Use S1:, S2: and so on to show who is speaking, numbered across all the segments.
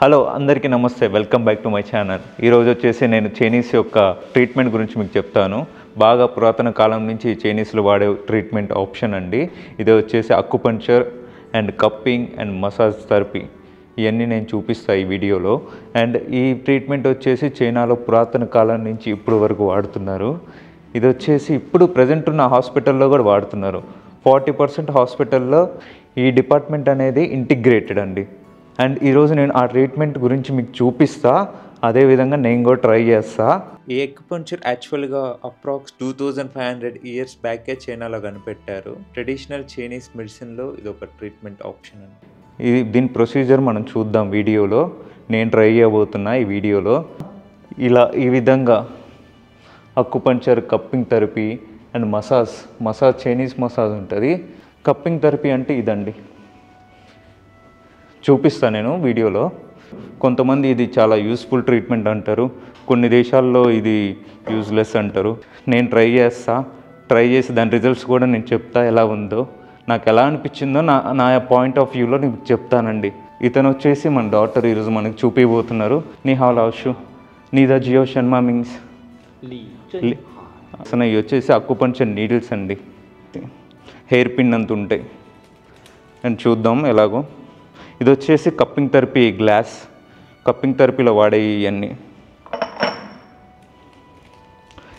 S1: Hello అందరికీ నమస్తే, welcome back to my channel. ఈరోజు వచ్చేసి నేను చైనీస్ యొక్క ట్రీట్మెంట్ గురించి మీకు చెప్తాను. బాగా పురాతన కాలం నుంచి చైనీస్లో వాడే ట్రీట్మెంట్ ఆప్షన్ అండి. ఇది వచ్చేసి acupuncture and cupping and massage therapy. ఇవన్నీ నేను చూపిస్తాను ఈ వీడియోలో. అండ్ ఈ ట్రీట్మెంట్ వచ్చేసి చైనాలో పురాతన కాలం నుంచి ఇప్పుడు వరకు వాడుతున్నారు. ఇది వచ్చేసి ఇప్పుడు ప్రజెంట్ ఉన్న హాస్పిటల్లో కూడా వాడుతున్నారు. 40% హాస్పిటల్లో ఈ డిపార్ట్మెంట్ అనేది ఇంటిగ్రేటెడ్ అండి. అండ్ ఈరోజు నేను ఆ ట్రీట్మెంట్ గురించి మీకు చూపిస్తా, అదేవిధంగా నేను కూడా ట్రై చేస్తా. ఈ అక్యుపంక్చర్ యాక్చువల్గా అప్రాక్స్ 2500 ఇయర్స్ బ్యాకే చైనాలో కనిపెట్టారు. ట్రెడిషనల్ చైనీస్ మెడిసిన్లో ఇది ఒక ట్రీట్మెంట్ ఆప్షన్ అండి. దీని ప్రొసీజర్ మనం చూద్దాం వీడియోలో. నేను ట్రై చేయబోతున్నా ఈ వీడియోలో. ఈ విధంగా acupuncture, cupping therapy and massage Chinese massage ఉంటుంది. కప్పింగ్ థెరపీ అంటే ఇదండి, చూపిస్తాను నేను వీడియోలో. కొంతమంది ఇది చాలా యూస్ఫుల్ ట్రీట్మెంట్ అంటారు, కొన్ని దేశాల్లో ఇది యూజ్లెస్ అంటారు. నేను ట్రై చేసి దాని రిజల్ట్స్ కూడా నేను చెప్తా ఎలా ఉందో, నాకు ఎలా అనిపించిందో నా పాయింట్ ఆఫ్ వ్యూలో నీకు చెప్తానండి. ఇతను వచ్చేసి మన డాక్టర్ ఈరోజు మనకు చూపించబోతున్నారు. నీ హావ్ లాషు నీదా జియో షన్మా మీన్స్ అసలు ఇవి వచ్చేసి అక్యుపంక్చర్ నీడిల్స్ అండి, హెయిర్ పిన్ అంత ఉంటాయి. అండ్ చూద్దాం ఎలాగో. ఇది వచ్చేసి కప్పింగ్ థెరపీ గ్లాస్, కప్పింగ్ థెరపీలో వాడే ఇవన్నీ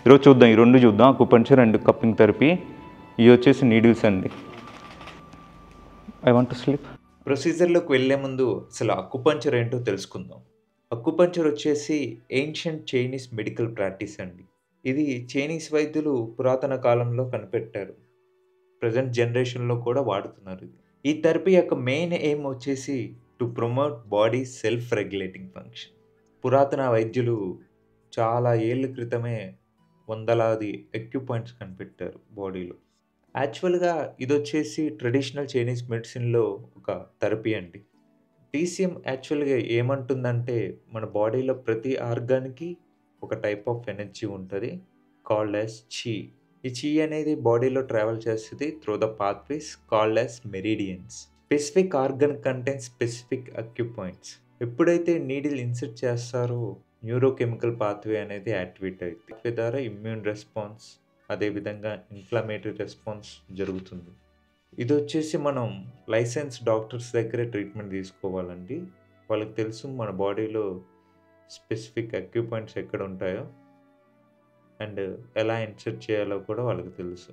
S1: ఈరోజు చూద్దాం. ఈ రెండు చూద్దాం, అక్యుపంక్చర్ అండ్ కప్పింగ్ థెరపీ. ఇవి వచ్చేసి నీడిల్స్ అండి. I want to sleep. ప్రొసీజర్లోకి వెళ్ళే ముందు అసలు అక్యుపంక్చర్ ఏంటో తెలుసుకుందాం. అక్యుపంక్చర్ వచ్చేసి ఏన్షియంట్ చైనీస్ మెడికల్ ప్రాక్టీస్ అండి. ఇది చైనీస్ వైద్యులు పురాతన కాలంలో కనిపెట్టారు. ప్రజెంట్ జనరేషన్లో కూడా వాడుతున్నారు. ఈ థెరపీ యొక్క మెయిన్ ఎయిమ్ వచ్చేసి to promote body self regulating function. పురాతన వైద్యులు చాలా ఏళ్ళ క్రితమే వందలాది అక్యుపాయింట్స్ కనిపెట్టారు బాడీలో. యాక్చువల్గా ఇది వచ్చేసి ట్రెడిషనల్ చైనీస్ మెడిసిన్లో ఒక థెరపీ అండి. టీసీఎం యాక్చువల్గా ఏమంటుందంటే మన బాడీలో ప్రతి ఆర్గాన్కి ఒక టైప్ ఆఫ్ ఎనర్జీ ఉంటుంది, కాల్డ్ యాజ్ చి. ఈ చి అనేది బాడీలో ట్రావెల్ చేస్తుంది through the pathways called as meridians. Specific organ contain specific acupoints. ఎప్పుడైతే నీడిల్ ఇన్సర్ట్ చేస్తారో న్యూరోకెమికల్ పాత్వే అనేది యాక్టివేట్ అవుతుంది. పాత్వే ద్వారా ఇమ్యూన్ రెస్పాన్స్, అదేవిధంగా ఇన్ఫ్లమేటరీ రెస్పాన్స్ జరుగుతుంది. ఇది వచ్చేసి మనం లైసెన్స్ డాక్టర్స్ దగ్గరే ట్రీట్మెంట్ తీసుకోవాలండి. వాళ్ళకి తెలుసు మన బాడీలో స్పెసిఫిక్ అక్యుపాయింట్స్ ఎక్కడ ఉంటాయో అండ్ ఎలా ఇన్సర్ట్ చేయాలో కూడా వాళ్ళకి తెలుసు.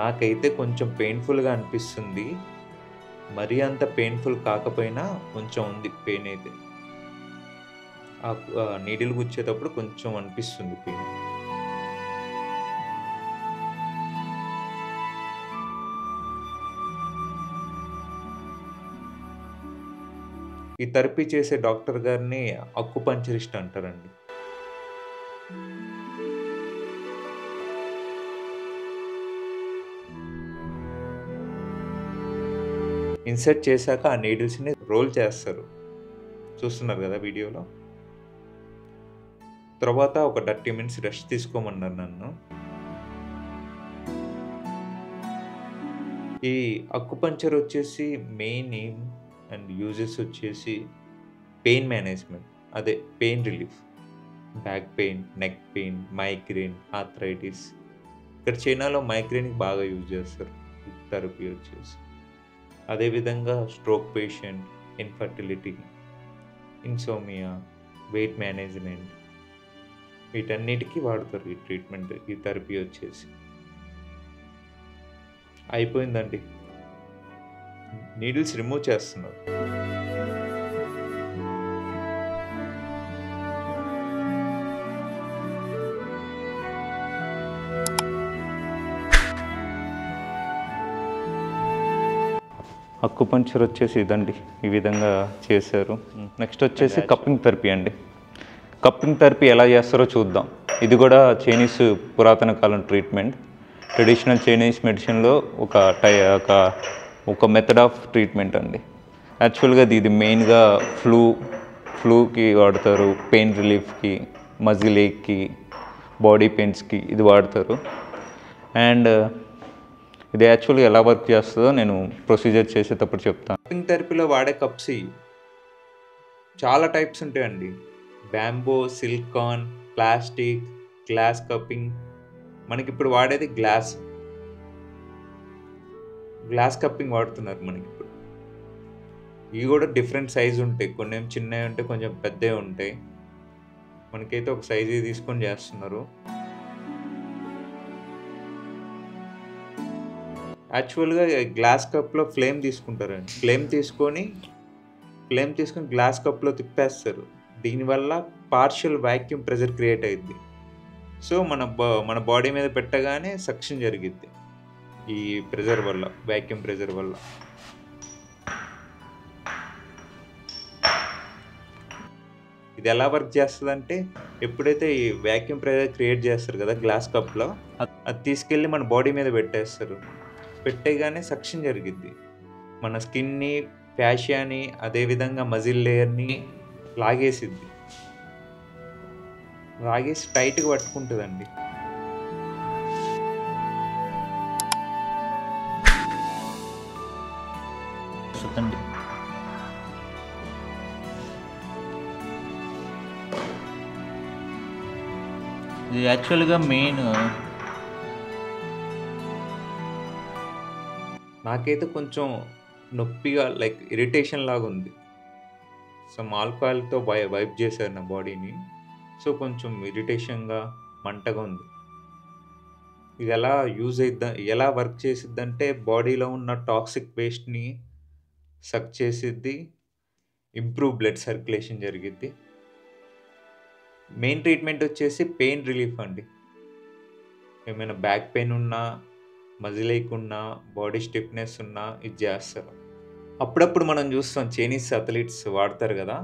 S1: నాకైతే కొంచెం పెయిన్ఫుల్గా అనిపిస్తుంది. మరీ అంత పెయిన్ఫుల్ కాకపోయినా కొంచెం ఉంది పెయిన్ అయితే. ఆ నీడిల్ గుచ్చేటప్పుడు కొంచెం అనిపిస్తుంది పెయిన్. ఈ థెరపీ చేసే డాక్టర్ గారిని అక్యుపంక్చరిస్ట్ అంటారండి. ఇన్సర్ట్ చేశాక ఆ నీడిల్స్ని రోల్ చేస్తారు, చూస్తున్నారు కదా వీడియోలో. తర్వాత ఒక 30 minutes రెస్ట్ తీసుకోమన్నారు నన్ను. ఈ అక్యుపంక్చర్ వచ్చేసి మెయిన్ ఎయిమ్ అండ్ యూజెస్ వచ్చేసి పెయిన్ మేనేజ్మెంట్, అదే pain relief, back pain, neck pain, migraine, arthritis. ఇక్కడ చైనాలో మైగ్రేన్కి బాగా యూజ్ చేస్తారు థెరపీ వచ్చేసి. అదేవిధంగా stroke patient, infertility, insomnia, weight management, వీటన్నిటికీ వాడతారు ఈ ట్రీట్మెంట్, ఈ థెరపీ వచ్చేసి. అయిపోయిందండి, నీడిల్స్ రిమూవ్ చేస్తున్నారు. అక్యుపంక్చర్ వచ్చేసి ఇదండి, ఈ విధంగా చేశారు. నెక్స్ట్ వచ్చేసి కప్పింగ్ థెరపీ అండి. కప్పింగ్ థెరపీ ఎలా చేస్తారో చూద్దాం. ఇది కూడా చైనీస్ పురాతన కాలం ట్రీట్మెంట్. ట్రెడిషనల్ చైనీస్ మెడిసిన్లో ఒక మెథడ్ ఆఫ్ ట్రీట్మెంట్ అండి. యాక్చువల్గా ఇది మెయిన్గా ఫ్లూకి వాడతారు, పెయిన్ రిలీఫ్కి, మజిల్ ఏక్కి, బాడీ పెయిన్స్కి ఇది వాడతారు. అండ్ ఇది యాక్చువల్గా ఎలా వర్క్ చేస్తుందో నేను ప్రొసీజర్ చేసేటప్పుడు చెప్తాను. కప్పింగ్ థెరపీలో వాడే కప్స్ చాలా టైప్స్ ఉంటాయండి. Bamboo, silicon, plastic, glass cupping. మనకి ఇప్పుడు వాడేది గ్లాస్ కప్పింగ్ వాడుతున్నారు మనకి ఇప్పుడు. ఇవి కూడా డిఫరెంట్ సైజు ఉంటాయి. కొన్ని ఏం చిన్నవి ఉంటాయి, కొంచెం పెద్దవి ఉంటాయి. మనకైతే ఒక సైజు తీసుకొని చేస్తున్నారు. యాక్చువల్గా గ్లాస్ కప్లో ఫ్లేమ్ తీసుకుంటారండి. ఫ్లేమ్ తీసుకొని గ్లాస్ కప్లో తిప్పేస్తారు. దీనివల్ల పార్షియల్ వాక్యూమ్ ప్రెజర్ క్రియేట్ అయ్యిద్ది. సో మన బాడీ మీద పెట్టగానే సక్షన్ జరిగిద్ది ఈ ప్రెజర్ వల్ల, వాక్యూమ్ ప్రెజర్ వల్ల. ఇది ఎలా వర్క్ చేస్తుంది అంటే, ఎప్పుడైతే ఈ వాక్యూమ్ ప్రెజర్ క్రియేట్ చేస్తారు కదా గ్లాస్ కప్లో, అది తీసుకెళ్ళి మన బాడీ మీద పెట్టేస్తారు. పెట్టేగానే సక్షన్ జరిగిద్ది. మన స్కిన్ని, ఫ్యాషియాని, అదేవిధంగా మజిల్ లేయర్ని లాగేసి టైట్గా పట్టుకుంటుందండి.
S2: ఇది యాక్చువల్గా మెయిన్
S1: నాకైతే కొంచెం నొప్పిగా, లైక్ ఇరిటేషన్ లాగా ఉంది. సమ్ ఆల్కహాల్తో వైప్ చేశారు నా బాడీని. సో కొంచెం ఇరిటేషన్గా, మంటగా ఉంది. ఇది ఎలా వర్క్ చేసిద్దంటే, బాడీలో ఉన్న టాక్సిక్ వేస్ట్ని సక్ చేసిద్ది, ఇంప్రూవ్ బ్లడ్ సర్క్యులేషన్ జరిగిద్ది. మెయిన్ ట్రీట్మెంట్ వచ్చేసి పెయిన్ రిలీఫ్ అండి. ఏమైనా బ్యాక్ పెయిన్ ఉన్నా, మజిల్ ఏక్ ఉన్నా, బాడీ స్టిఫ్నెస్ ఉన్నా ఇది చేస్తారు. అప్పుడప్పుడు మనం చూస్తాం చైనీస్ అథ్లీట్స్ వాడతారు కదా,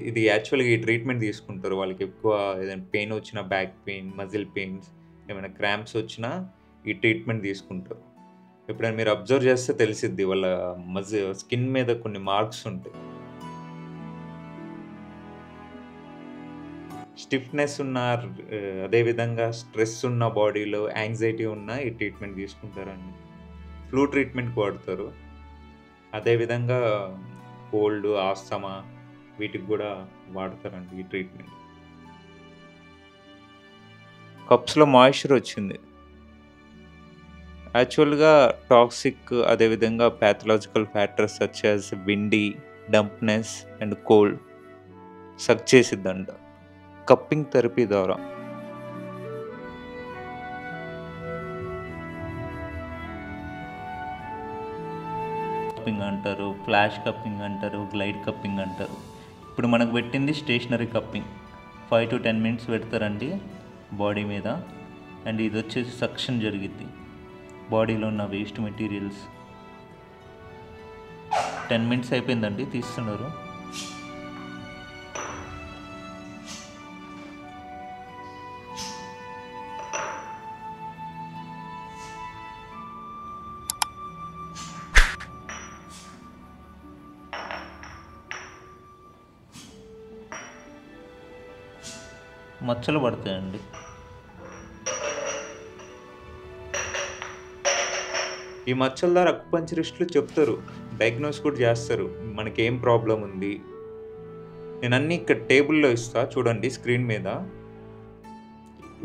S1: ఇది యాక్చువల్గా ఈ ట్రీట్మెంట్ తీసుకుంటారు. వాళ్ళకి ఎక్కువ ఏదైనా పెయిన్ వచ్చినా, బ్యాక్ పెయిన్, మజిల్ పెయిన్స్, ఏమైనా క్రాంప్స్ వచ్చినా ఈ ట్రీట్మెంట్ తీసుకుంటారు. ఎప్పుడైనా మీరు అబ్జర్వ్ చేస్తే తెలిసిద్ది, వాళ్ళ స్కిన్ మీద కొన్ని మార్క్స్ ఉంటాయి. స్టిఫ్నెస్ ఉన్న, అదేవిధంగా స్ట్రెస్ ఉన్న బాడీలో, యాంగ్జైటీ ఉన్న ఈ ట్రీట్మెంట్ తీసుకుంటారండి. ఫ్లూ ట్రీట్మెంట్కి వాడతారు. అదేవిధంగా కోల్డ్, ఆస్తమా వీటికి కూడా వాడతారండి ఈ ట్రీట్మెంట్. కప్స్లో మాయిశ్చర్ వచ్చింది. యాక్చువల్గా టాక్సిక్, అదేవిధంగా pathological factors such as windy, dampness and cold suck చేసిద్దంట కప్పింగ్ థెరపీ ద్వారా.
S2: కప్పింగ్ అంటారు, ఫ్లాష్ కప్పింగ్ అంటారు, గ్లైడ్ కప్పింగ్ అంటారు. ఇప్పుడు మనకు పెట్టింది స్టేషనరీ కప్పింగ్. 5 to 10 minutes పెడతారండి బాడీ మీద. అండ్ ఇది వచ్చేసి సక్షన్ జరిగిద్ది బాడీలో ఉన్న వేస్ట్ మెటీరియల్స్. 10 minutes అయిపోయిందండి, తీస్తున్నారు. మచ్చలు పడతాయండి.
S1: ఈ మచ్చల ద్వారా అకుపంచరిస్టులు చెప్తారు, డయాగ్నోస్ కూడా చేస్తారు మనకి ఏం ప్రాబ్లం ఉంది. నేను అన్నీ ఇక్కడ టేబుల్లో ఇస్తా చూడండి, స్క్రీన్ మీద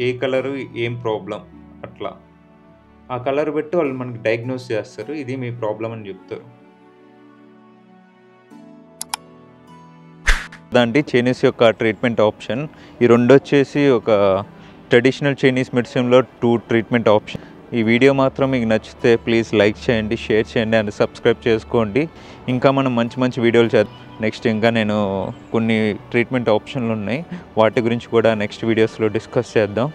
S1: ఏ కలరు, ఏం ప్రాబ్లం, అట్లా ఆ కలర్ పెట్టి వాళ్ళు మనకి డయాగ్నోస్ చేస్తారు, ఇది మీ ప్రాబ్లం అని చెప్తారు.
S2: దాంట్లో చైనీస్ యొక్క ట్రీట్మెంట్ ఆప్షన్ ఈ రెండు వచ్చేసి ఒక ట్రెడిషనల్ చైనీస్ మెడిసిన్లో 2 ట్రీట్మెంట్ ఆప్షన్. ఈ వీడియో మాత్రం మీకు నచ్చితే ప్లీజ్ లైక్ చేయండి, షేర్ చేయండి అండ్ సబ్స్క్రైబ్ చేసుకోండి. ఇంకా మనం మంచి మంచి వీడియోలు చేద్దాం. నెక్స్ట్ ఇంకా నేను కొన్ని ట్రీట్మెంట్ ఆప్షన్లు ఉన్నాయి, వాటి గురించి కూడా నెక్స్ట్ వీడియోస్లో డిస్కస్ చేద్దాం.